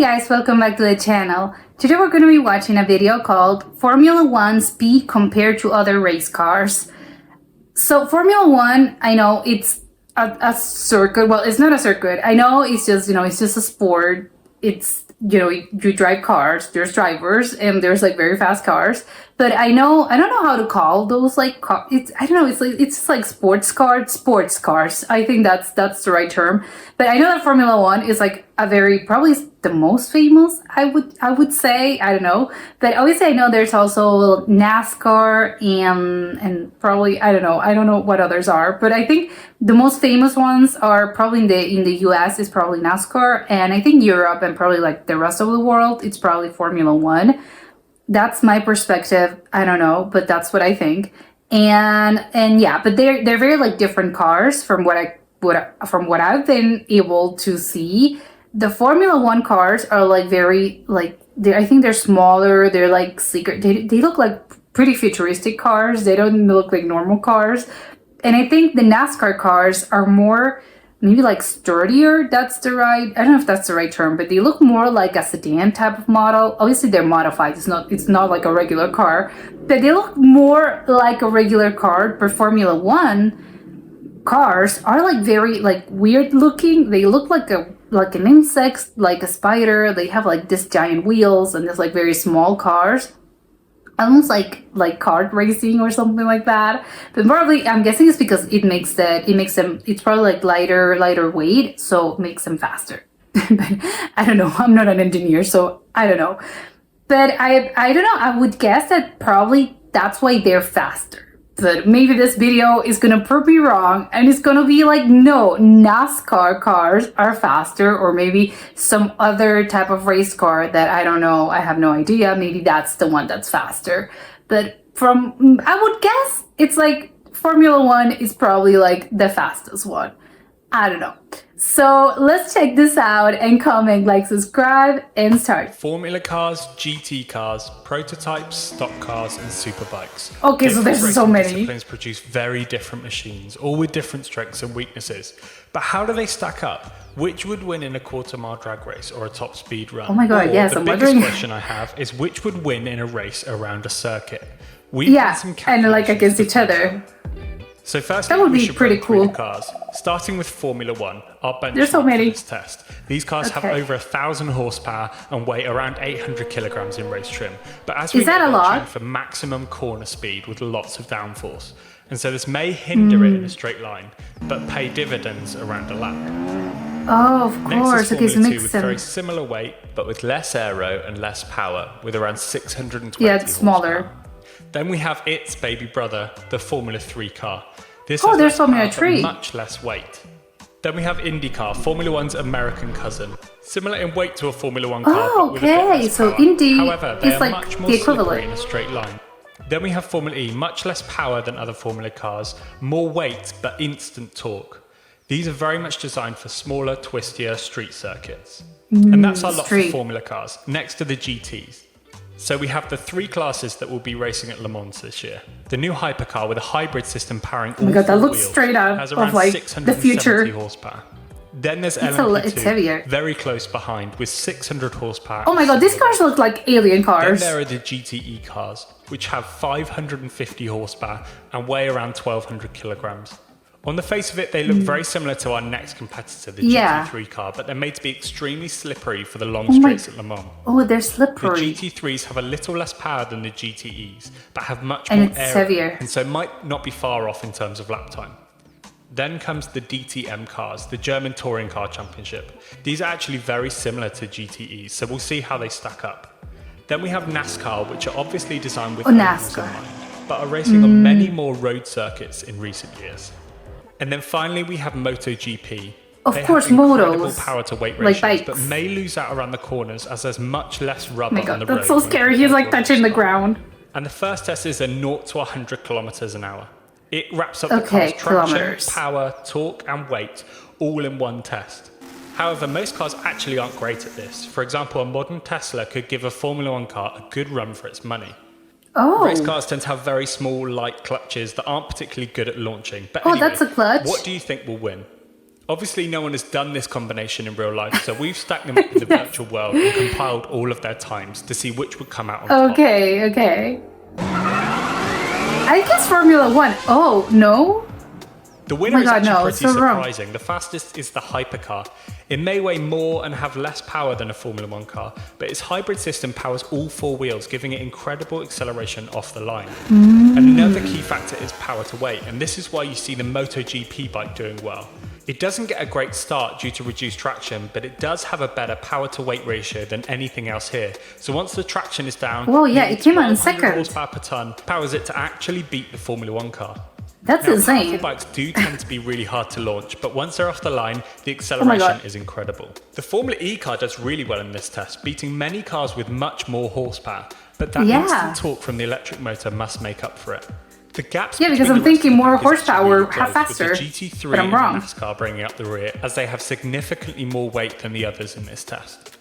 guys, welcome back to the channel. Today we're going to be watching a video called Formula One Speed Compared to Other Race Cars. So Formula One, I know it's a circuit. Well, it's not a circuit. I know it's just, it's just a sport. It's, you drive cars, there's drivers, and there's like very fast cars. But I don't know how to call those I don't know, it's just like sports cars. I think that's the right term. But I know that Formula One is like probably the most famous, I would say. I don't know. But obviously I know there's also NASCAR and probably I don't know what others are. But I think the most famous ones are probably in the US is probably NASCAR, and I think Europe and probably like the rest of the world it's probably Formula One. That's my perspective. I don't know, but that's what I think. And yeah, but they're very like different cars from what I've been able to see. The Formula One cars are like very like I think they're smaller. They're like sleeker. They look like pretty futuristic cars. They don't look like normal cars. And I think the NASCAR cars are more maybe like sturdier. I don't know if that's the right term, but they look more like a sedan type of model. Obviously they're modified. It's not like a regular car, but they look more like a regular car. But Formula One cars are like very like weird looking. They look like an insect, like a spider. They have like this giant wheels and there's like very small cars. Almost like kart racing or something like that. But probably I'm guessing it's because it makes them it's probably like lighter weight, so it makes them faster. But I don't know. I'm not an engineer, so I don't know. But I don't know. I would guess that probably that's why they're faster. But maybe this video is gonna prove me wrong, and it's gonna be like, no, NASCAR cars are faster, or maybe some other type of race car that I don't know, I have no idea. Maybe that's the one that's faster. But I would guess it's like Formula One is probably like the fastest one. I don't know. So let's check this out and comment, like, subscribe, and start. Formula cars, GT cars, prototypes, stock cars, and superbikes. Okay, so there's so many. Disciplines produce very different machines, all with different strengths and weaknesses. But how do they stack up? Which would win in a quarter-mile drag race or a top speed run? Oh my God, yes, I'm wondering. The biggest question I have is which would win in a race around a circuit? And like against each other. So first, that would be pretty cool. Cars, starting with Formula One, our benchmark There's so many. for this test. These cars have over 1,000 horsepower and weigh around 800 kilograms in race trim. But as we know, they're tuned for maximum corner speed with lots of downforce, and so this may hinder it in a straight line, but pay dividends around a lap. Oh, of course. Okay, so makes sense. With very similar weight, but with less aero and less power, with around 620 Yeah, it's smaller. Horsepower. Then we have its baby brother, the Formula 3 car. This there's Formula 3. Much less weight. Then we have IndyCar, Formula One's American cousin. Similar in weight to a Formula One car, but with a bit less power. Indy However, they is are like much more the slippery equivalent in a straight line. Then we have Formula E, much less power than other Formula cars, more weight but instant torque. These are very much designed for smaller, twistier street circuits. And that's our lot for Formula cars. Next are the GTs. So we have the three classes that will be racing at Le Mans this year. The new hypercar with a hybrid system powering all that looks wheels straight out has around of like 670 the future. horsepower. Then there's it's LMP2, heavier. very close behind with 600 horsepower. Oh my God, these cars look like alien cars. Then there are the GTE cars, which have 550 horsepower and weigh around 1,200 kilograms. On the face of it, they look very similar to our next competitor, the GT3 car, but they're made to be extremely slippery for the long straights at Le Mans. Oh, they're slippery. The GT3s have a little less power than the GTEs, but have much more air, heavier. and so might not be far off in terms of lap time. Then comes the DTM cars, the German Touring Car Championship. These are actually very similar to GTEs, so we'll see how they stack up. Then we have NASCAR, which are obviously designed with NASCAR in mind, but are racing on many more road circuits in recent years. And then finally we have MotoGP. Of they course, have incredible motos. power to weight Like ratios, bikes. but may lose out around the corners as there's much less rubber Oh my God, on the road. that's so scary. He's like touching the ground. And the first test is a 0 to 100 kilometers an hour. It wraps up the car's traction, power, torque, and weight all in one test. However, most cars actually aren't great at this. For example, a modern Tesla could give a Formula One car a good run for its money. Race cars tend to have very small, light clutches that aren't particularly good at launching. But anyway, that's a clutch. What do you think will win? Obviously, no one has done this combination in real life, so we've stacked them up in the virtual world and compiled all of their times to see which would come out on top. Okay. I guess Formula One. Oh, no? The winner is actually pretty so surprising. The fastest is the hypercar. It may weigh more and have less power than a Formula One car, but its hybrid system powers all four wheels, giving it incredible acceleration off the line. And another key factor is power to weight, and this is why you see the MotoGP bike doing well. It doesn't get a great start due to reduced traction, but it does have a better power to weight ratio than anything else here. So once the traction is down, it came out in 1200 second. horsepower per ton powers it to actually beat the Formula One car. That's Now, insane. powerful bikes do tend to be really hard to launch, but once they're off the line, the acceleration is incredible. The Formula E car does really well in this test, beating many cars with much more horsepower, but that instant torque from the electric motor must make up for it. The gaps because I'm thinking more horsepower, how how faster? With the GT3 but I'm wrong. and NASCAR bringing up the rear, as they have significantly more weight than the others in this test.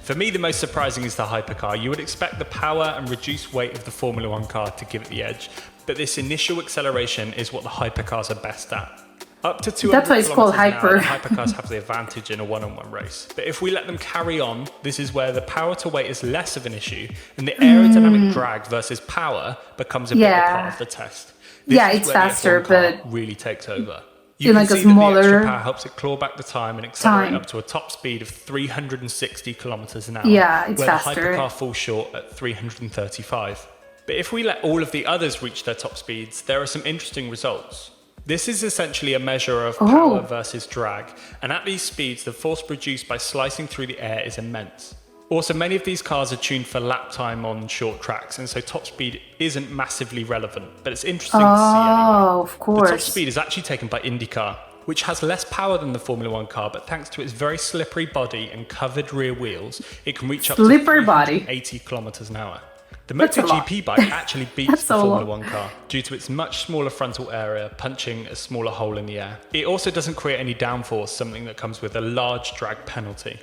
For me, the most surprising is the hypercar. You would expect the power and reduced weight of the Formula One car to give it the edge, but this initial acceleration is what the hypercars are best at. Up to 200 That's why it's called hyper. the hypercars have the advantage in a one-on-one race. But if we let them carry on, this is where the power to weight is less of an issue, and the aerodynamic drag versus power becomes a bigger part of the test. This is it's where faster, the F1 car but really takes over. in You can like a see that the smaller extra power helps it claw back the time and accelerate up to a top speed of 360 kilometers an hour. Yeah, it's where faster. the hypercar falls short at 335. But if we let all of the others reach their top speeds, there are some interesting results. This is essentially a measure of power versus drag, and at these speeds, the force produced by slicing through the air is immense. Also, many of these cars are tuned for lap time on short tracks, and so top speed isn't massively relevant, but it's interesting to see anyway. Of course. The top speed is actually taken by IndyCar, which has less power than the Formula One car, but thanks to its very slippery body and covered rear wheels, it can reach up to 380 kilometers an hour. The MotoGP bike actually beats the Formula One car due to its much smaller frontal area, punching a smaller hole in the air. It also doesn't create any downforce, something that comes with a large drag penalty.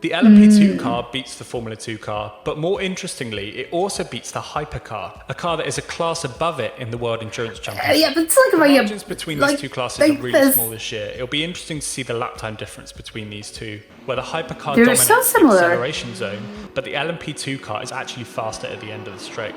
The LMP2 car beats the Formula 2 car, but more interestingly, it also beats the hypercar, a car that is a class above it in the World Endurance Championship. But it's like the margins between these two classes are really small this year. It'll be interesting to see the lap time difference between these two, where the hypercar dominates the acceleration zone, but the LMP2 car is actually faster at the end of the straight.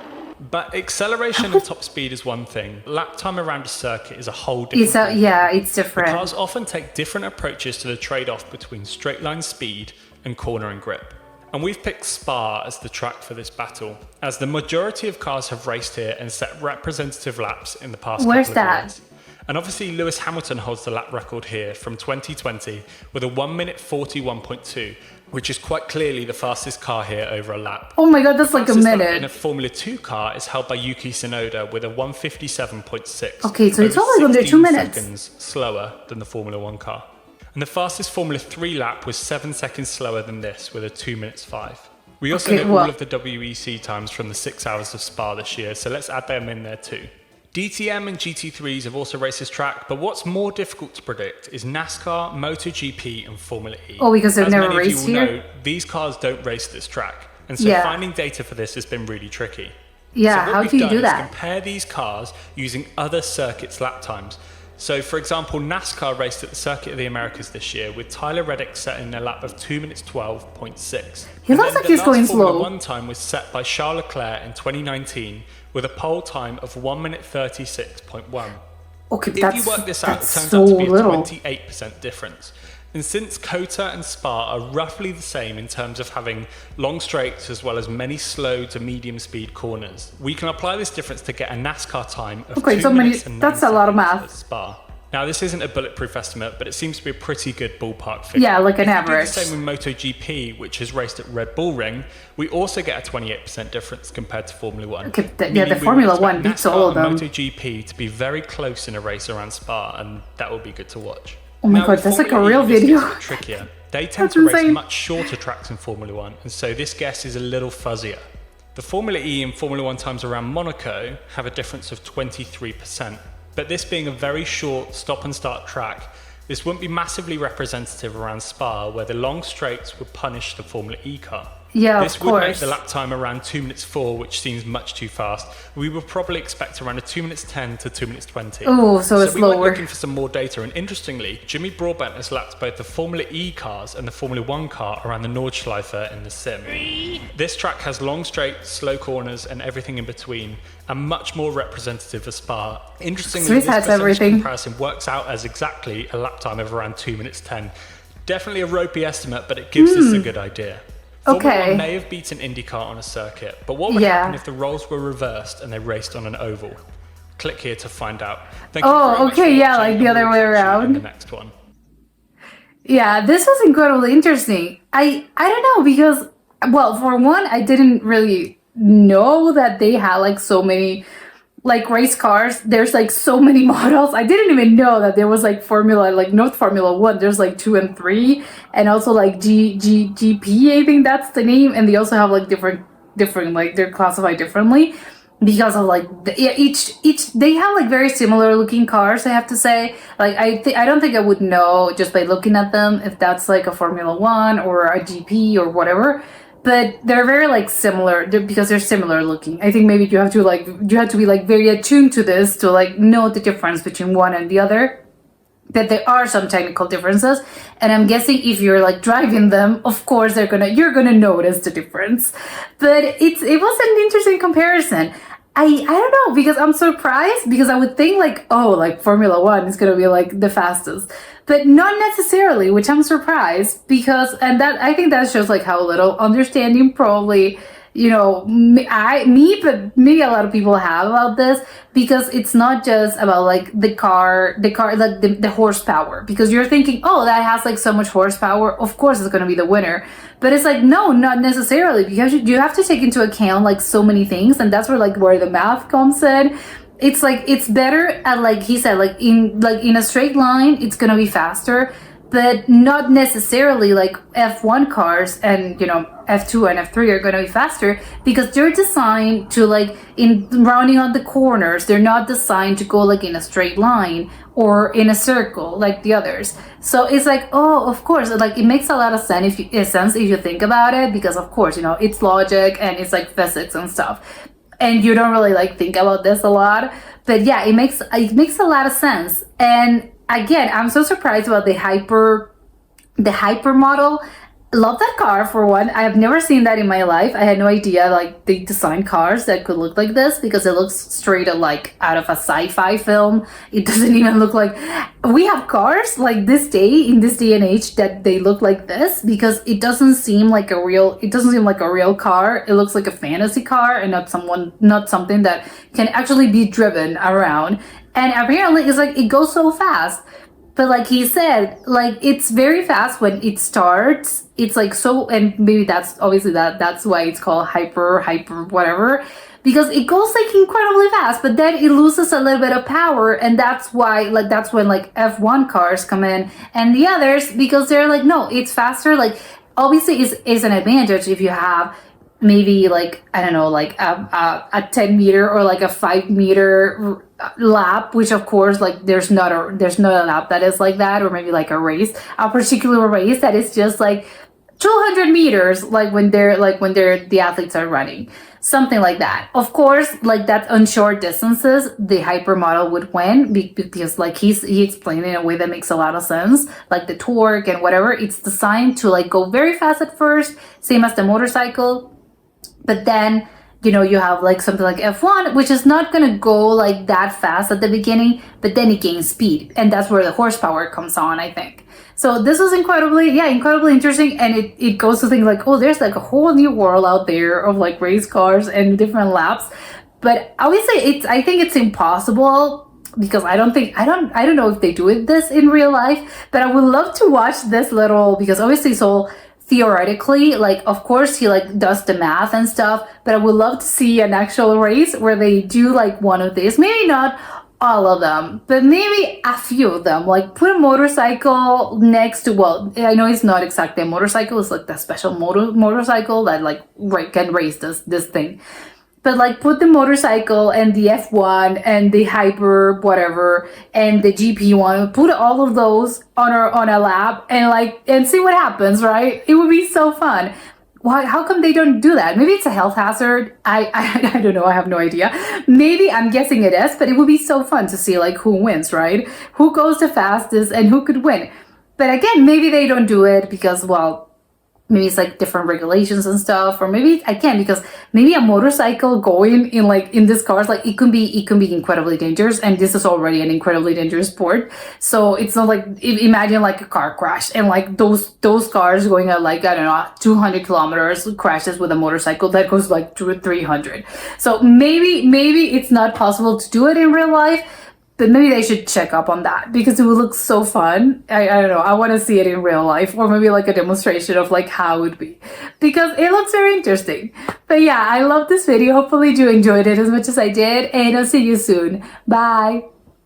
But acceleration and top speed is one thing. Lap time around a circuit is a whole different thing. It's different. The cars often take different approaches to the trade-off between straight line speed and cornering grip. And we've picked Spa as the track for this battle, as the majority of cars have raced here and set representative laps in the past couple of years. And obviously Lewis Hamilton holds the lap record here from 2020 with a 1 minute 41.2, which is quite clearly the fastest car here over a lap. Oh my god, that's like a minute. In a Formula 2 car is held by Yuki Tsunoda with a 157.6. Okay, so it's only under 2 minutes. Seconds slower than the Formula 1 car. And the fastest Formula 3 lap was 7 seconds slower than this with a 2 minutes 5. We also know all of the WEC times from the 6 hours of Spa this year, so let's add them in there too. DTM and GT3s have also raced this track, but what's more difficult to predict is NASCAR, MotoGP and Formula E. Oh, because they've As never many raced of you will here? know, these cars don't race this track, and so finding data for this has been really tricky. Yeah, so how do you do that? Compare these cars using other circuits' lap times. So, for example, NASCAR raced at the Circuit of the Americas this year with Tyler Reddick setting a lap of 2 minutes 12.6. He looks like he's going slow. Formula 1 time was set by Charles Leclerc in 2019 with a pole time of 1 minute 36.1. Okay, if you work this out, it turns out to be a 28% difference. And since COTA and Spa are roughly the same in terms of having long straights as well as many slow to medium speed corners, we can apply this difference to get a NASCAR time of 2 minutes and 9 that's a lot of seconds math. at Spa. Now, this isn't a bulletproof estimate, but it seems to be a pretty good ballpark figure. Yeah, like an if average. We do the same with MotoGP, which is raced at Red Bull Ring, we also get a 28% difference compared to Formula 1. Okay, the Formula 1 beats all of them. MotoGP to be very close in a race around Spa, and that will be good to watch. Oh my god, that's like a real video. This gets a bit trickier. They tend to race much shorter tracks in Formula 1, and so this guess is a little fuzzier. The Formula E and Formula 1 times around Monaco have a difference of 23%, but this being a very short stop and start track, this wouldn't be massively representative around Spa, where the long straights would punish the Formula E car. Yeah, of This would make course. the lap time around 2 minutes 4, which seems much too fast. We would probably expect around a 2 minutes 10 to 2 minutes 20. Oh, so it's we went lower. looking for some more data, and interestingly, Jimmy Broadbent has lapped both the Formula E cars and the Formula 1 car around the Nordschleife in the sim. This track has long straights, slow corners, and everything in between, and much more representative of Spa. Interestingly, Swiss this has percentage everything. comparison works out as exactly a lap time of around 2 minutes 10. Definitely a ropey estimate, but it gives us a good idea. Formula Okay. 1 may have beaten IndyCar on a circuit, but what would Yeah. happen if the roles were reversed and they raced on an oval? Click here to find out. Thank you Oh, very much okay, for yeah, watching, like the and other we'll way catch you around. in the next one. Yeah, this was incredibly interesting. I don't know because, well, for one, I didn't really know that they had like so many like race cars. There's like so many models. I didn't even know that there was like Formula, like not Formula One. There's like 2 and 3, and also like GP. I think that's the name. And they also have like different like they're classified differently because of like yeah, each they have like very similar looking cars. I have to say, like I don't think I would know just by looking at them if that's like a Formula One or a GP or whatever. But they're very like similar because they're similar looking. I think maybe you have to be like very attuned to this to like know the difference between one and the other. That there are some technical differences, and I'm guessing if you're like driving them, of course you're gonna notice the difference. But it was an interesting comparison. I don't know because I'm surprised because I would think like, oh, like Formula One is gonna be like the fastest, but not necessarily, which I'm surprised because, and that I think that shows like how little understanding probably, you know, but maybe a lot of people have about this because it's not just about like the car, like the horsepower, because you're thinking, oh, that has like so much horsepower, of course it's gonna be the winner. But it's like, no, not necessarily, because you have to take into account like so many things, and that's where the math comes in. It's like it's better at, like he said, like in a straight line it's gonna be faster, but not necessarily like F1 cars and, you know, F2 and F3 are going to be faster because they're designed to like in rounding on the corners. They're not designed to go like in a straight line or in a circle like the others. So it's like, oh, of course, like it makes a lot of sense if you think about it, because of course, you know, it's logic and it's like physics and stuff. And you don't really like think about this a lot, but yeah, it makes a lot of sense. And again, I'm so surprised about the hyper model. Love that car for one. I have never seen that in my life. I had no idea like they designed cars that could look like this because it looks straight up like out of a sci-fi film. It doesn't even look like we have cars like this day in this day and age that they look like this, because it doesn't seem like a real car. It looks like a fantasy car and not something that can actually be driven around. And apparently it's like it goes so fast. But like he said, like it's very fast when it starts. It's like so, and maybe that's obviously that's why it's called hyper whatever, because it goes like incredibly fast, but then it loses a little bit of power, and that's when like F1 cars come in and the others, because they're like, no, it's faster. Like obviously is an advantage if you have maybe like, I don't know, like a 10 meter or like a 5 meter lap, which of course like there's not a lap that is like that, or maybe like a particular race that is just like 200 meters, like when the athletes are running, something like that. Of course, like that on short distances, the hypermodel would win because like he explained it in a way that makes a lot of sense. Like the torque and whatever, it's designed to like go very fast at first, same as the motorcycle. But then, you know, you have like something like F1, which is not going to go like that fast at the beginning, but then it gains speed. And that's where the horsepower comes on, I think. So this was incredibly interesting. And it goes to things like, oh, there's like a whole new world out there of like race cars and different laps. But obviously I think it's impossible, because I don't know if they do this in real life, but I would love to watch this because obviously it's all theoretically, like of course he like does the math and stuff, but I would love to see an actual race where they do like one of these, maybe not all of them, but maybe a few of them, like put a motorcycle next to, well, I know it's not exactly a motorcycle, it's like the special motorcycle that like can race this thing. But like put the motorcycle and the F1 and the hyper whatever and the GP one, put all of those on a lap and see what happens, right? It would be so fun. why, how come they don't do that? Maybe it's a health hazard. I don't know. I have no idea. Maybe I'm guessing it is, but it would be so fun to see like who wins, right? Who goes the fastest and who could win. But again, maybe they don't do it because, well, maybe it's like different regulations and stuff, or maybe I can't, because maybe a motorcycle going in like in this cars, like it can be incredibly dangerous, and this is already an incredibly dangerous sport. So it's not like, imagine like a car crash and like those cars going at like, I don't know, 200 kilometers crashes with a motorcycle that goes like 300. So maybe it's not possible to do it in real life. But maybe they should check up on that, because it would look so fun. I don't know. I want to see it in real life, or maybe like a demonstration of like how it would be, because it looks very interesting. But yeah, I love this video. Hopefully you enjoyed it as much as I did, and I'll see you soon. Bye.